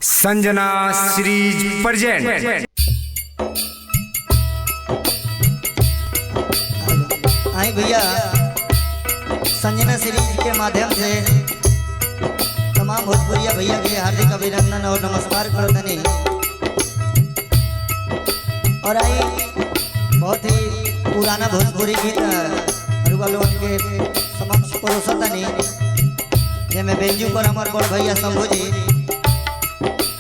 Sanjana series present. आई भैया, Sanjana series के माध्यम से तमाम भोजपुरिया भैया के हार्दिक अभिनंदन और नमस्कार करतनी। और आई बहुत ही पुराना भोजपुरी गीत रुआ लोगन के समक्ष परोसतनी, जेमें बेंजू पर हमार बड़ भैया शंभू जी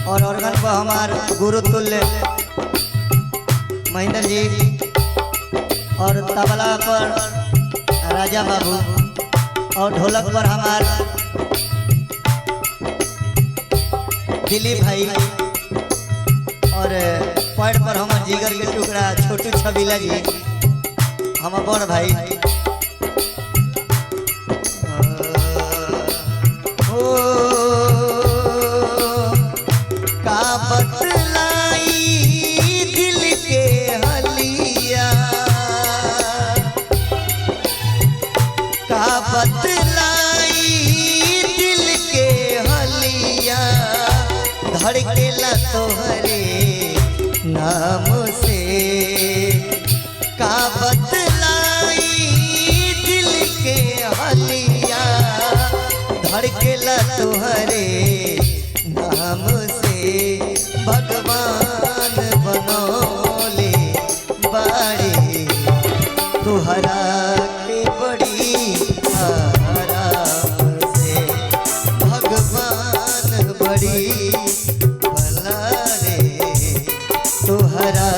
और ऑर्गन पर हमार गुरु तुल्य महेंद्र जी और तबला पर राजा बाबू और ढोलक पर हमार दिलीप भाई और पैड पर हमार जिगर के टुकड़ा छोटू छबीला जी, हमार बड़ भाई। धड़केला तोहरे नाम से का बतलाई दिल के हलिया, धड़केला तोहरे नाम से भगवान बनौले बाड़े तुहरा के बड़ी आराम से, भगवान बड़ी तुहरा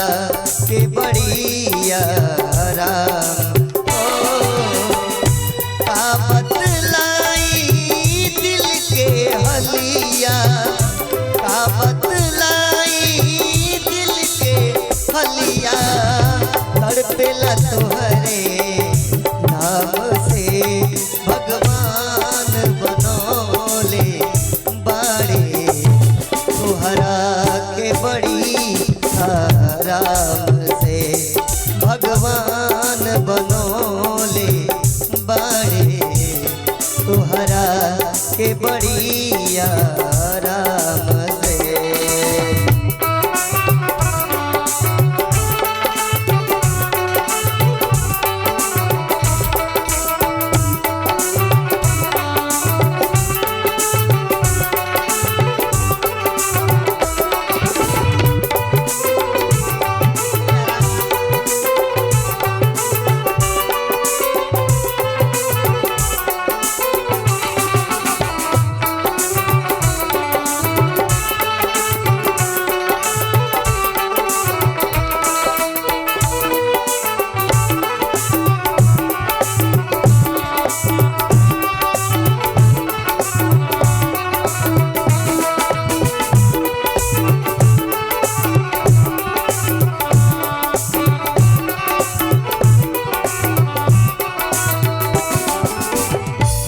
के बढ़िया राम। का बतलाई दिल के हलिया, का बतलाई दिल के हलिया, तड़पेला तोहरे नाम से भगवान बनौले बाड़े तुहरा के बड़ी आराम से, भगवान बनौले बाड़े तुहरा के बड़ी आराम से।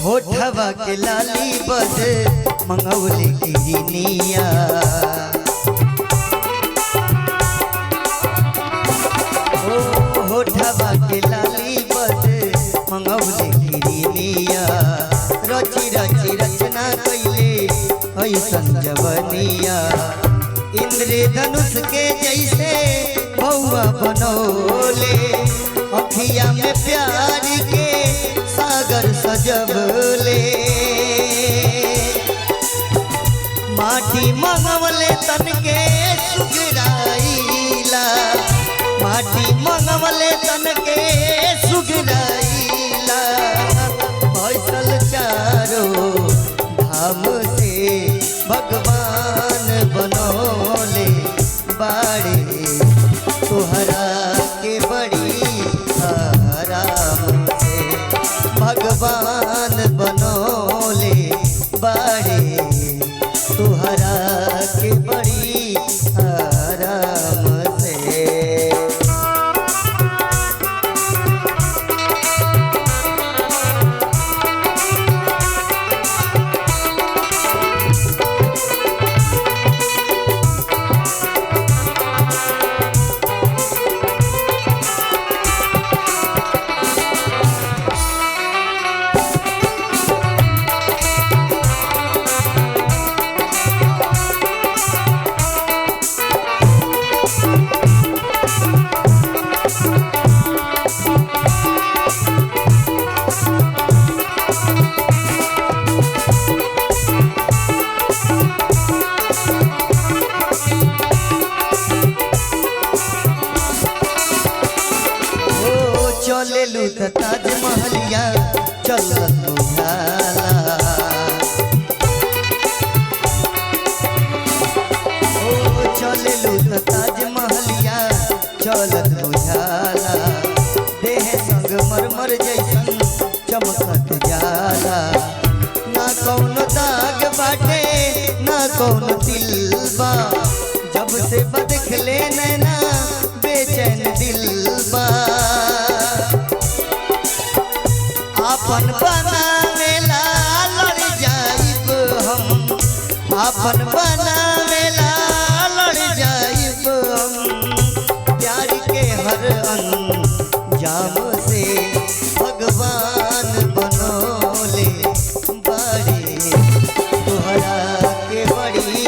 होठवा के लाली बद मंगौले की जिनिया, होठवा के लाली बद मंगौले की जिनिया, रची रची रचना कैले ऐसन जवनिया, इंद्रधनुष के जैसे बउआ बनौले, अखिया में प्यार के सागर सजबले, माटी मंगवले तन के सुगराइला, माटी मंगवले तन के सुगराइला, भैसल चारो धाम से भगवान बनौले बाड़े तुहरा के बड़ी आराम से, भगवान बनौले बाड़े तुहरा के बड़ी आराम से। त ताजमहलिया चलत बुझाला ओ चलेलू त ताजमहलिया चलत बुझाला देह संग मरमर जैसन चमकत जाला ना कौनो दाग बाटे ना कौनो दिल बा जब से बदखले नैना बेचैन दिल बा आपन बनावेला लड़ जाइब हम आपन बनावेला लड़ जाइब हम प्यार के हर अंजाम से भगवान बनोले बारे तोहरा के बड़ी